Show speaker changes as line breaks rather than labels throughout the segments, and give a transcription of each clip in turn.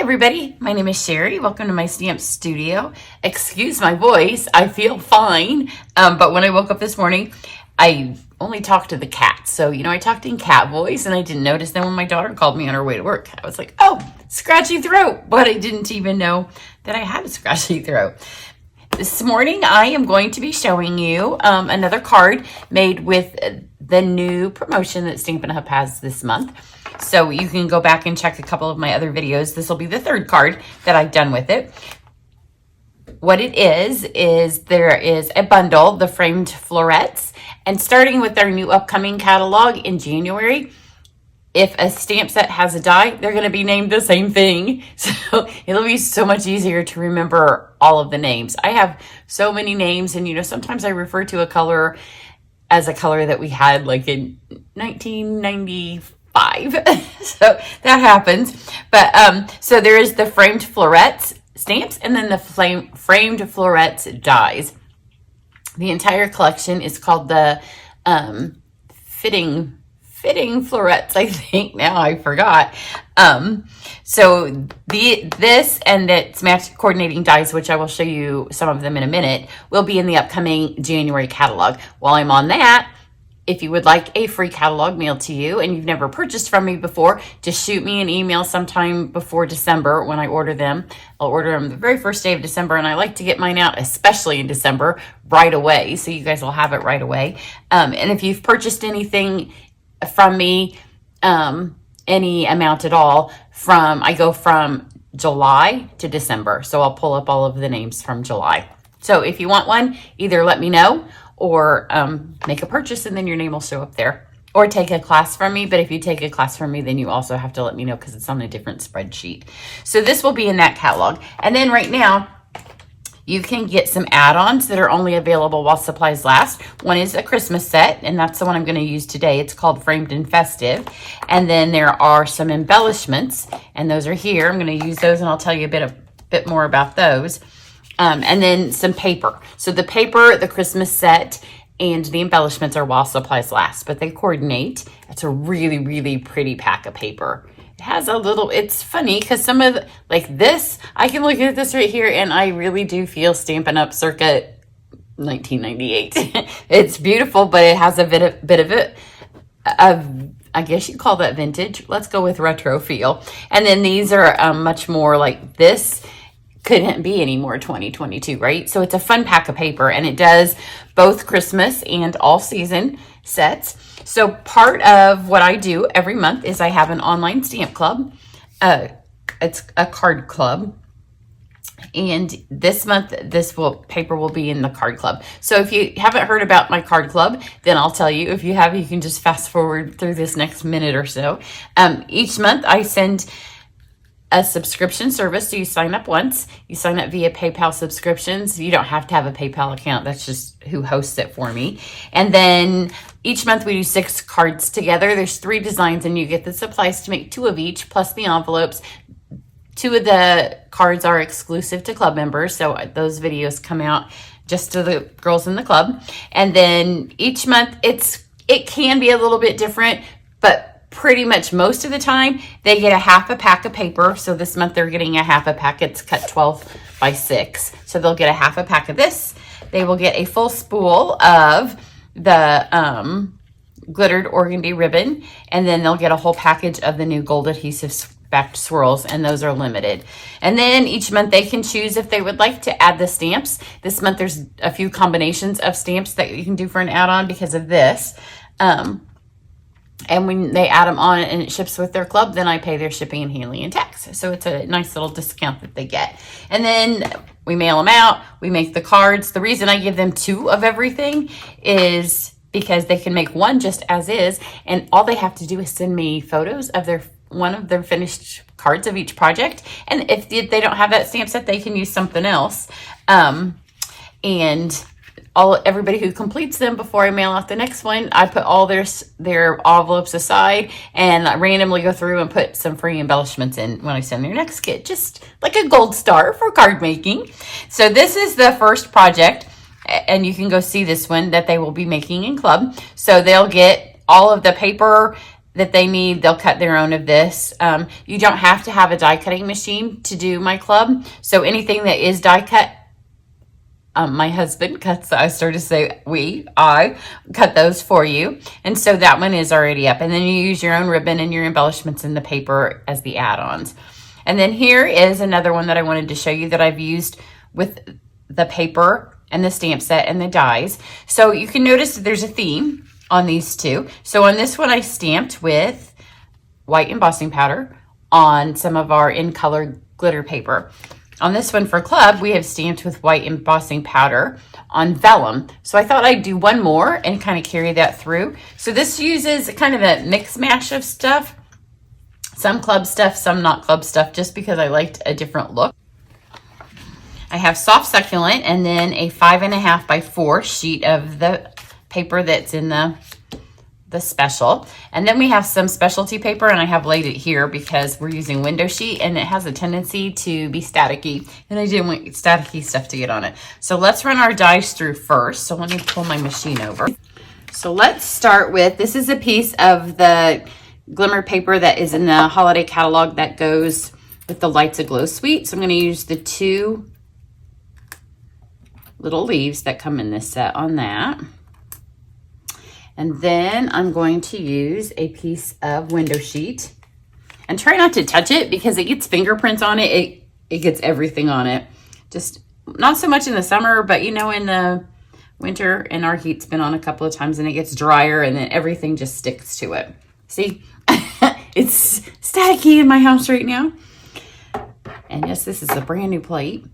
everybody, my name is Cheri. Welcome to my stamp studio. Excuse my voice, I feel fine. But when I woke up this morning, I only talked to the cat. So, I talked in cat voice and I didn't notice. Then when my daughter called me on her way to work, I was like, oh, scratchy throat. But I didn't even know that I had a scratchy throat. This morning, I am going to be showing you another card made with the new promotion that Stampin' Up! Has this month. So you can go back and check a couple of my other videos. This will be the third card that I've done with it. What it is there is a bundle, the framed florets, and starting with their new upcoming catalog in January, if a stamp set has a die, they're going to be named the same thing. So it'll be so much easier to remember all of the names. I have so many names, and sometimes I refer to a color as a color that we had like in 1995. So that happens. But so there is the framed florets stamps and then the framed florets dies. The entire collection is called the fitting florets, I think. Now I forgot. So this and its match coordinating dies, which I will show you some of them in a minute, will be in the upcoming January catalog. While I'm on that, if you would like a free catalog mailed to you and you've never purchased from me before, just shoot me an email sometime before December when I order them. I'll order them the very first day of December, and I like to get mine out, especially in December, right away, so you guys will have it right away. And if you've purchased anything from me, any amount at all, I go from July to December, so I'll pull up all of the names from July. So if you want one, either let me know or make a purchase and then your name will show up there, or take a class from me. But if you take a class from me, then you also have to let me know because it's on a different spreadsheet. So this will be in that catalog. And then right now, you can get some add-ons that are only available while supplies last. One is a Christmas set, and that's the one I'm going to use today. It's called Framed and Festive. And then there are some embellishments, and those are here. I'm going to use those, and I'll tell you a bit more about those. And then some paper. So the paper, the Christmas set, and the embellishments are while supplies last, but they coordinate. It's a really, really pretty pack of paper. It has it's funny because some of like this, I can look at this right here and I really do feel Stampin' Up! Circa 1998. It's beautiful, but it has a bit of it, I guess you'd call that vintage. Let's go with retro feel. And then these are much more like this. Couldn't be any more 2022, right? So it's a fun pack of paper, and it does both Christmas and all season sets. So part of what I do every month is I have an online stamp club. It's a card club. And this month, paper will be in the card club. So if you haven't heard about my card club, then I'll tell you. If you have, you can just fast forward through this next minute or so. Each month I send a subscription service. So you sign up once, you sign up via PayPal subscriptions. You don't have to have a PayPal account. That's just who hosts it for me. And then each month we do 6 cards together. There's 3 designs and you get the supplies to make 2 of each plus the envelopes. 2 of the cards are exclusive to club members. So those videos come out just to the girls in the club. And then each month it can be a little bit different, but pretty much most of the time they get a half a pack of paper. So this month they're getting a half a pack. It's cut 12 by 6. So they'll get a half a pack of this. They will get a full spool of the glittered organdy ribbon. And then they'll get a whole package of the new gold adhesive backed swirls, and those are limited. And then each month they can choose if they would like to add the stamps. This month there's a few combinations of stamps that you can do for an add-on because of this. And when they add them on and it ships with their club, then I pay their shipping and handling and tax. So it's a nice little discount that they get. And then we mail them out. We make the cards. The reason I give them 2 of everything is because they can make 1 just as is. And all they have to do is send me photos of one of their finished cards of each project. And if they don't have that stamp set, they can use something else. And everybody who completes them before I mail out the next one, I put all their envelopes aside and I randomly go through and put some free embellishments in when I send their next kit, just like a gold star for card making. So this is the first project, and you can go see this one that they will be making in club. So they'll get all of the paper that they need, they'll cut their own of this. You don't have to have a die cutting machine to do my club. So anything that is die cut, my husband cuts, I started to say I cut those for you. And so that one is already up. And then you use your own ribbon and your embellishments in the paper as the add-ons. And then here is another one that I wanted to show you that I've used with the paper and the stamp set and the dies. So you can notice that there's a theme on these two. So on this one, I stamped with white embossing powder on some of our in color glitter paper. On this one for club, we have stamped with white embossing powder on vellum. So I thought I'd do one more and kind of carry that through. So this uses kind of a mix mash of stuff. Some club stuff, some not club stuff, just because I liked a different look. I have soft succulent and then a 5.5 by 4 sheet of the paper that's in the special. And then we have some specialty paper, and I have laid it here because we're using window sheet and it has a tendency to be staticky, and I didn't want staticky stuff to get on it. So let's run our dies through first. So let me pull my machine over. So let's start with, this is a piece of the glimmer paper that is in the holiday catalog that goes with the Lights Aglow suite. So I'm going to use the 2 little leaves that come in this set on that. And then I'm going to use a piece of window sheet, and try not to touch it because it gets fingerprints on it. It gets everything on it. Just not so much in the summer, but you know, in the winter, and our heat's been on a couple of times, and it gets drier and then everything just sticks to it. See, it's staticky in my house right now. And yes, this is a brand new plate.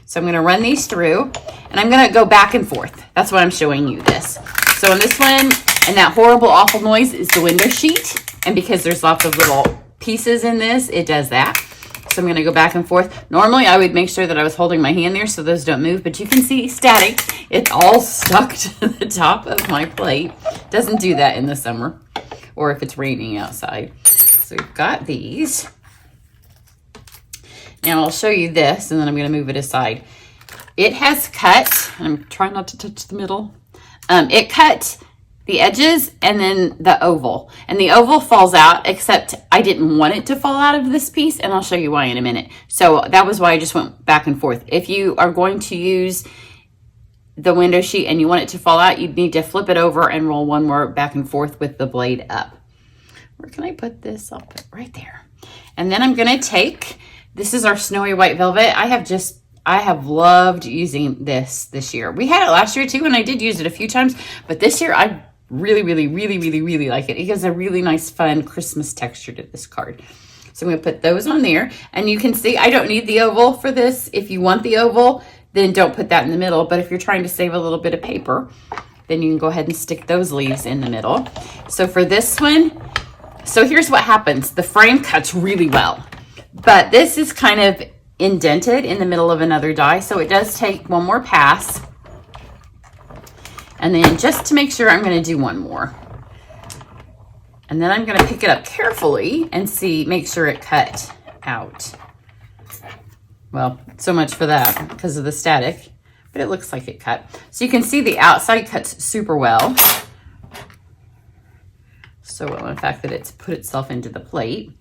So I'm going to run these through, and I'm going to go back and forth. That's why I'm showing you this. So on this one, and that horrible, awful noise is the window sheet. And because there's lots of little pieces in this, it does that. So I'm going to go back and forth. Normally, I would make sure that I was holding my hand there so those don't move. But you can see static. It's all stuck to the top of my plate. Doesn't do that in the summer or if it's raining outside. So we've got these. Now I'll show you this, and then I'm going to move it aside. It has cut, I'm trying not to touch the middle. It cut the edges and then the oval. And the oval falls out, except I didn't want it to fall out of this piece, and I'll show you why in a minute. So that was why I just went back and forth. If you are going to use the window sheet and you want it to fall out, you'd need to flip it over and roll one more back and forth with the blade up. Where can I put this? I'll put it right there. And then I'm going to take, this is our snowy white velvet. I have loved using this year. We had it last year too, and I did use it a few times, but this year I really like it. It gives a really nice, fun Christmas texture to this card. So I'm going to put those on there, and you can see I don't need the oval for this. If you want the oval, then don't put that in the middle, but if you're trying to save a little bit of paper, then you can go ahead and stick those leaves in the middle. So for this one, so here's what happens. The frame cuts really well, but this is kind of indented in the middle of another die, so it does take one more pass. And then just to make sure, I'm going to do one more, and then I'm going to pick it up carefully and make sure it cut out. Well, so much for that because of the static, but it looks like it cut. So you can see the outside cuts super well. So well, in fact, that it's put itself into the plate.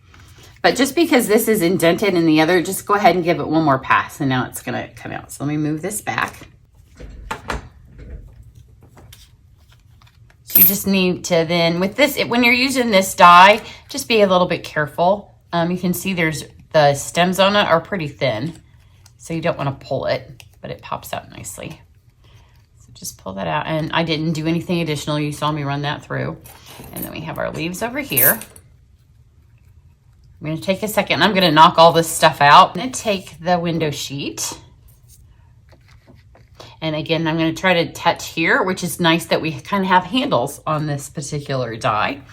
But just because this is indented in the other, just go ahead and give it one more pass, and now it's going to come out. So let me move this back. So you just need to then, with this, when you're using this die, just be a little bit careful. You can see the stems on it are pretty thin, so you don't want to pull it, but it pops out nicely. So just pull that out, and I didn't do anything additional. You saw me run that through. And then we have our leaves over here. I'm going to take a second. I'm going to knock all this stuff out. I'm going to take the window sheet. And again, I'm going to try to touch here, which is nice that we kind of have handles on this particular die.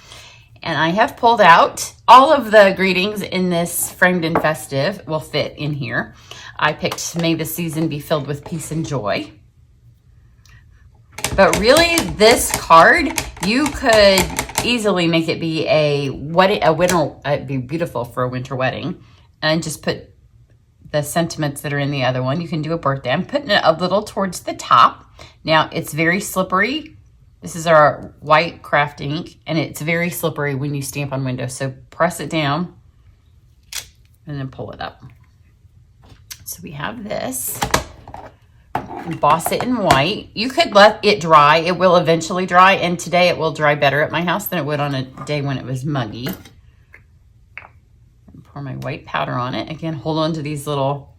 And I have pulled out all of the greetings in this framed and festive will fit in here. I picked May the Season Be Filled with Peace and Joy. But really, this card, you could easily make it be it'd be beautiful for a winter wedding, and just put the sentiments that are in the other one. You can do a birthday. I'm putting it a little towards the top. Now, it's very slippery, This is our white craft ink, and it's very slippery when you stamp on windows. So press it down and then pull it up. So we have this. Emboss it in white. You could let it dry. It will eventually dry, and today it will dry better at my house than it would on a day when it was muggy. And pour my white powder on it. Again, hold on to these little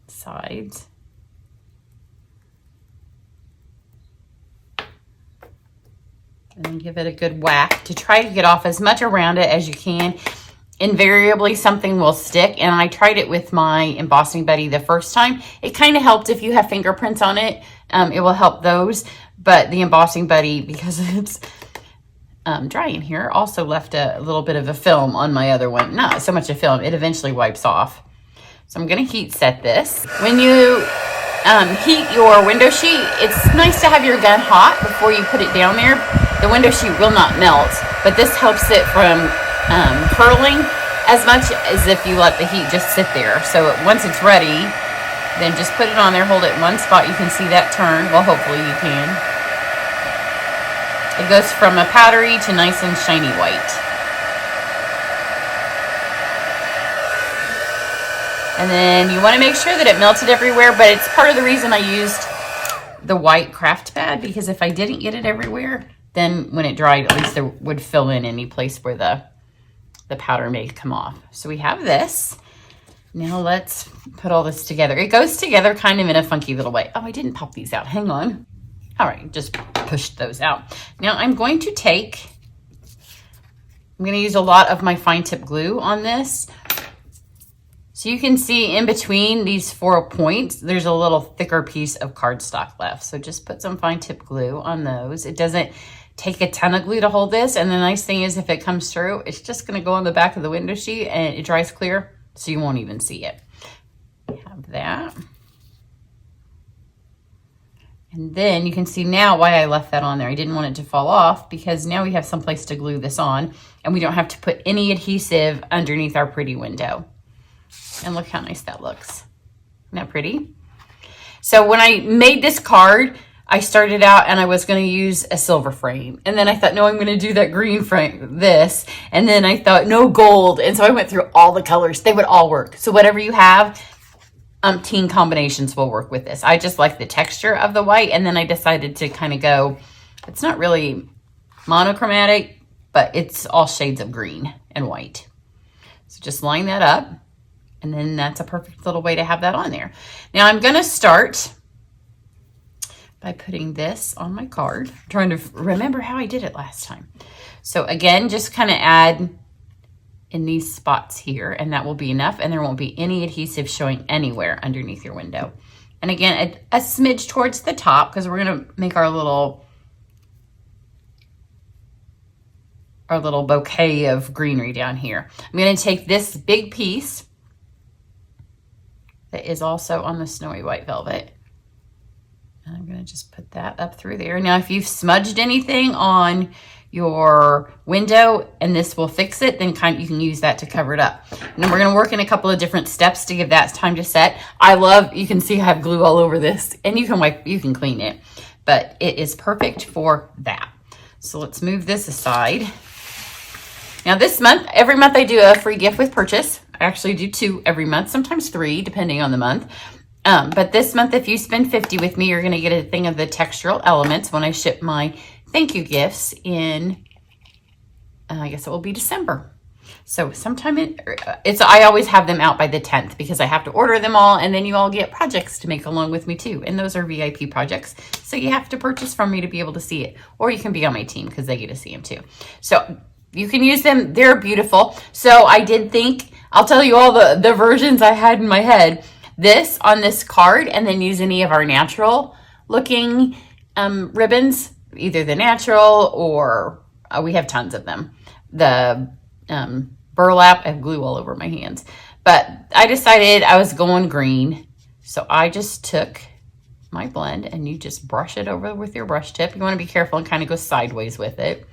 sides. And then give it a good whack to try to get off as much around it as you can. Invariably, something will stick, and I tried it with my embossing buddy the first time. It kind of helped if you have fingerprints on it. It will help those, but the embossing buddy, because it's dry in here, also left a little bit of a film on my other one. Not so much a film, it eventually wipes off. So I'm going to heat set this. When you heat your window sheet, it's nice to have your gun hot before you put it down there. The window sheet will not melt, but this helps it from curling as much as if you let the heat just sit there. So once it's ready, then just put it on there, hold it in one spot. You can see that turn. Well, hopefully you can. It goes from a powdery to nice and shiny white. And then you want to make sure that it melted everywhere, but it's part of the reason I used the white craft pad, because if I didn't get it everywhere, then when it dried, at least it would fill in any place where the powder may come off. So we have this. Now let's put all this together. It goes together kind of in a funky little way. Oh, I didn't pop these out. Hang on. All right, just pushed those out. Now I'm going to use a lot of my fine tip glue on this. So you can see in between these 4 points, there's a little thicker piece of cardstock left. So just put some fine tip glue on those. It doesn't take a ton of glue to hold this. And the nice thing is if it comes through, it's just going to go on the back of the window sheet and it dries clear, so you won't even see it. Have that. And then you can see now why I left that on there. I didn't want it to fall off, because now we have some place to glue this on and we don't have to put any adhesive underneath our pretty window. And look how nice that looks. Isn't that pretty? So when I made this card, I started out and I was going to use a silver frame. And then I thought, no, I'm going to do that green frame, this. And then I thought, no, gold. And so I went through all the colors. They would all work. So whatever you have, umpteen combinations will work with this. I just like the texture of the white. And then I decided to kind of go, it's not really monochromatic, but it's all shades of green and white. So just line that up. And then that's a perfect little way to have that on there. Now I'm going to start by putting this on my card. I'm trying to remember how I did it last time. So again, just kind of add in these spots here, and that will be enough, and there won't be any adhesive showing anywhere underneath your window. And again, a smidge towards the top, because we're going to make our little bouquet of greenery down here. I'm going to take this big piece that is also on the snowy white velvet, and I'm going to just put that up through there. Now, if you've smudged anything on your window and this will fix it, then you can use that to cover it up. And then we're going to work in a couple of different steps to give that time to set. You can see I have glue all over this, and you can clean it, but it is perfect for that. So let's move this aside. Now this month, every month I do a free gift with purchase. I actually do 2 every month, sometimes 3, depending on the month. But this month, if you spend $50 with me, you're going to get a thing of the textural elements when I ship my thank you gifts in, I guess it will be December. So sometime I always have them out by the 10th, because I have to order them all, and then you all get projects to make along with me too. And those are VIP projects. So you have to purchase from me to be able to see it, or you can be on my team because they get to see them too. So you can use them. They're beautiful. So I did think, I'll tell you all the versions I had in my head. This on this card, and then use any of our natural looking ribbons, either the natural or we have tons of them. The burlap, I have glue all over my hands, but I decided I was going green. So I just took my blend, and you just brush it over with your brush tip. You want to be careful and kind of go sideways with it.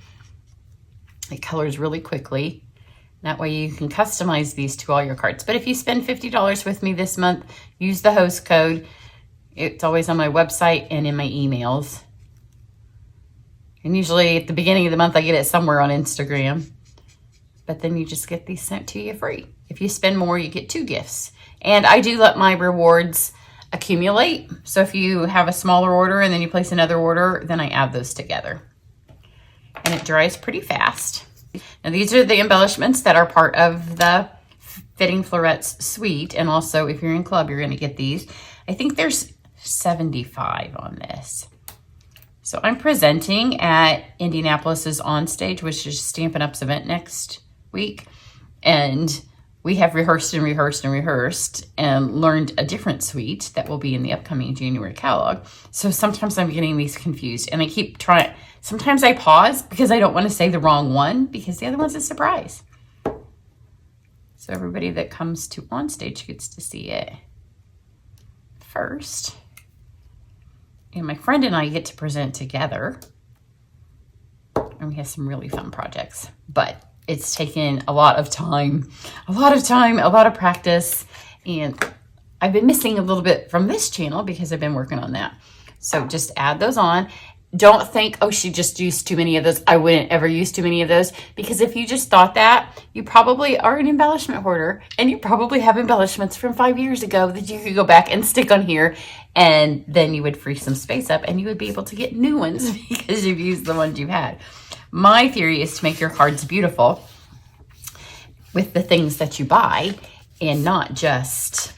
It colors really quickly. That way you can customize these to all your cards. But if you spend $50 with me this month, use the host code. It's always on my website and in my emails. And usually at the beginning of the month, I get it somewhere on Instagram. But then you just get these sent to you free. If you spend more, you get 2 gifts. And I do let my rewards accumulate. So if you have a smaller order and then you place another order, then I add those together. And it dries pretty fast. Now these are the embellishments that are part of the Fitting Florets suite. And also if you're in club, you're going to get these. I think there's 75 on this. So I'm presenting at Indianapolis's On Stage, which is Stampin' Up's event next week. And we have rehearsed and rehearsed and rehearsed and learned a different suite that will be in the upcoming January catalog. So sometimes I'm getting these confused and I keep trying. Sometimes I pause because I don't want to say the wrong one because the other one's a surprise. So everybody that comes to On Stage gets to see it first. And my friend and I get to present together. And we have some really fun projects. But it's taken a lot of time, a lot of practice. And I've been missing a little bit from this channel because I've been working on that. So just add those on. Don't think, oh, she just used too many of those. I wouldn't ever use too many of those. Because if you just thought that, you probably are an embellishment hoarder. And you probably have embellishments from 5 years ago that you could go back and stick on here. And then you would free some space up and you would be able to get new ones because you've used the ones you've had. My theory is to make your cards beautiful with the things that you buy and not just,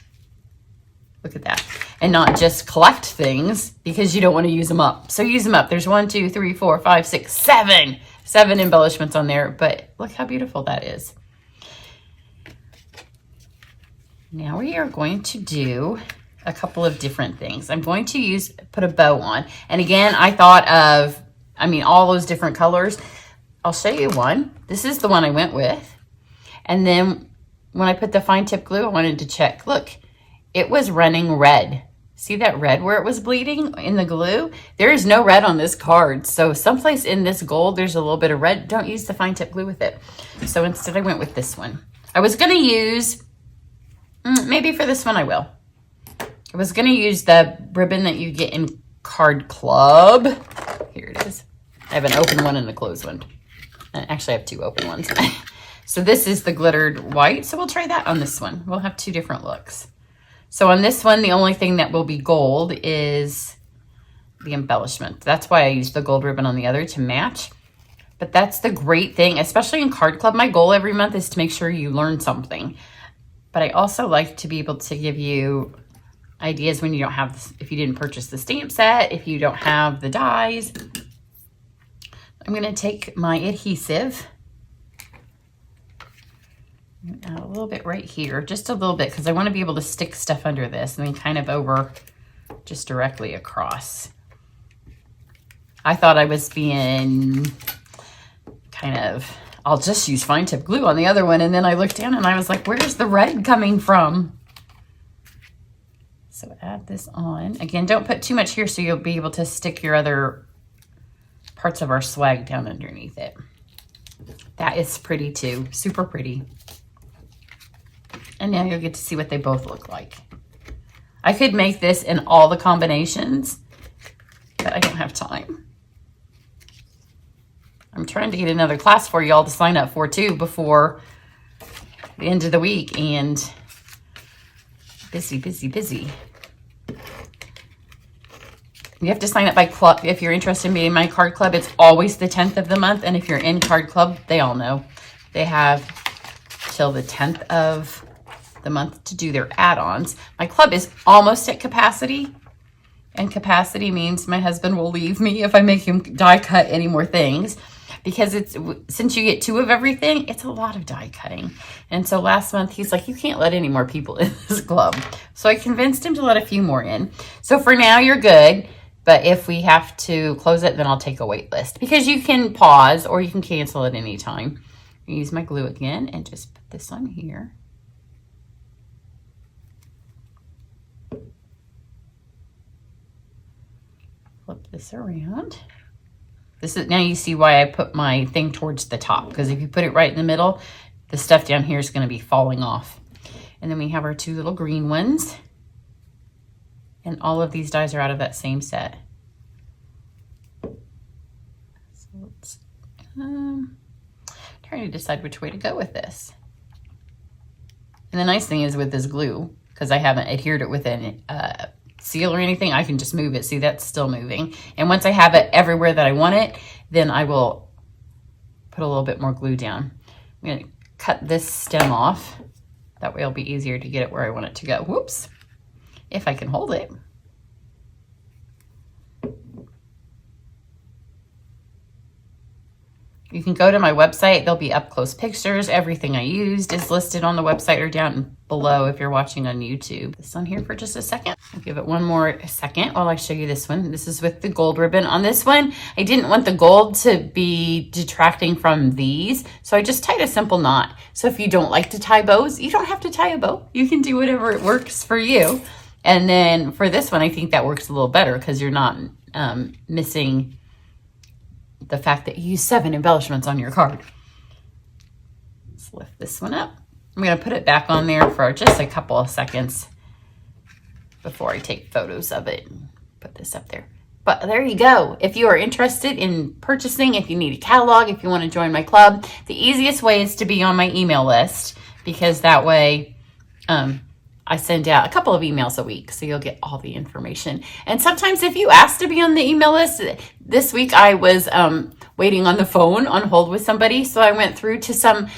look at that, and not just collect things because you don't want to use them up. So use them up. There's 1, 2, 3, 4, 5, 6, 7 embellishments on there, but look how beautiful that is. Now we are going to do a couple of different things. I'm going to put a bow on. And again, I thought of, all those different colors. I'll show you one. This is the one I went with. And then when I put the fine tip glue, I wanted to check. Look, it was running red. See that red where it was bleeding in the glue? There is no red on this card. So someplace in this gold, there's a little bit of red. Don't use the fine tip glue with it. So instead I went with this one. I was going to use, maybe for this one I will. I was going to use the ribbon that you get in Card Club. Here it is. I have an open one and a closed one. Actually, I have 2 open ones. So this is the glittered white. So we'll try that on this one. We'll have 2 different looks. So on this one, the only thing that will be gold is the embellishment. That's why I used the gold ribbon on the other to match. But that's the great thing, especially in Card Club. My goal every month is to make sure you learn something. But I also like to be able to give you ideas when you don't have, if you didn't purchase the stamp set, if you don't have the dies. I'm going to take my adhesive, add a little bit right here, just a little bit, because I want to be able to stick stuff under this and then kind of over just directly across. I thought I was being kind of, I'll just use fine tip glue on the other one. And then I looked down and I was like, where's the red coming from? So add this on. Again, don't put too much here so you'll be able to stick your other parts of our swag down underneath it. That is pretty too, super pretty. And now you'll get to see what they both look like. I could make this in all the combinations, but I don't have time. I'm trying to get another class for y'all to sign up for too before the end of the week, and busy, busy, busy. You have to sign up by club. If you're interested in being in my card club, it's always the 10th of the month. And if you're in card club, they all know. They have till the 10th of the month to do their add-ons. My club is almost at capacity. And capacity means my husband will leave me if I make him die cut any more things. Because it's, since you get 2 of everything, it's a lot of die cutting. And so last month, he's like, you can't let any more people in this club. So I convinced him to let a few more in. So for now, you're good. But if we have to close it, then I'll take a wait list. Because you can pause or you can cancel at any time. Use my glue again and just put this on here. Flip this around. This is, now you see why I put my thing towards the top. Because if you put it right in the middle, the stuff down here is going to be falling off. And then we have our 2 little green ones. And all of these dies are out of that same set. Trying to decide which way to go with this. And the nice thing is with this glue, because I haven't adhered it with a seal or anything, I can just move it. See, that's still moving. And once I have it everywhere that I want it, then I will put a little bit more glue down. I'm going to cut this stem off. That way it'll be easier to get it where I want it to go. Whoops. If I can hold it. You can go to my website. There'll be up close pictures. Everything I used is listed on the website or down below if you're watching on YouTube. This on here for just a second. I'll give it one more second while I show you this one. This is with the gold ribbon. On this one, I didn't want the gold to be detracting from these, so I just tied a simple knot. So if you don't like to tie bows, you don't have to tie a bow. You can do whatever works for you. And then for this one, I think that works a little better because you're not missing the fact that you use 7 embellishments on your card. Let's lift this one up. I'm going to put it back on there for just a couple of seconds before I take photos of it. Put this up there. But there you go. If you are interested in purchasing, if you need a catalog, if you want to join my club, the easiest way is to be on my email list, because that way I send out a couple of emails a week, so you'll get all the information. And sometimes if you ask to be on the email list, this week I was waiting on the phone on hold with somebody, so I went through to some,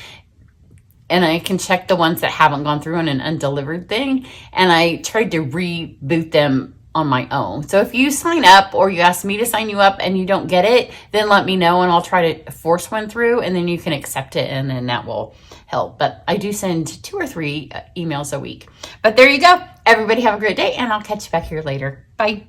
and I can check the ones that haven't gone through on an undelivered thing, and I tried to reboot them on my own. So if you sign up or you ask me to sign you up and you don't get it, then let me know and I'll try to force one through, and then you can accept it, and then that will help. But I do send 2 or 3 emails a week. But there you go. Everybody have a great day, and I'll catch you back here later. Bye.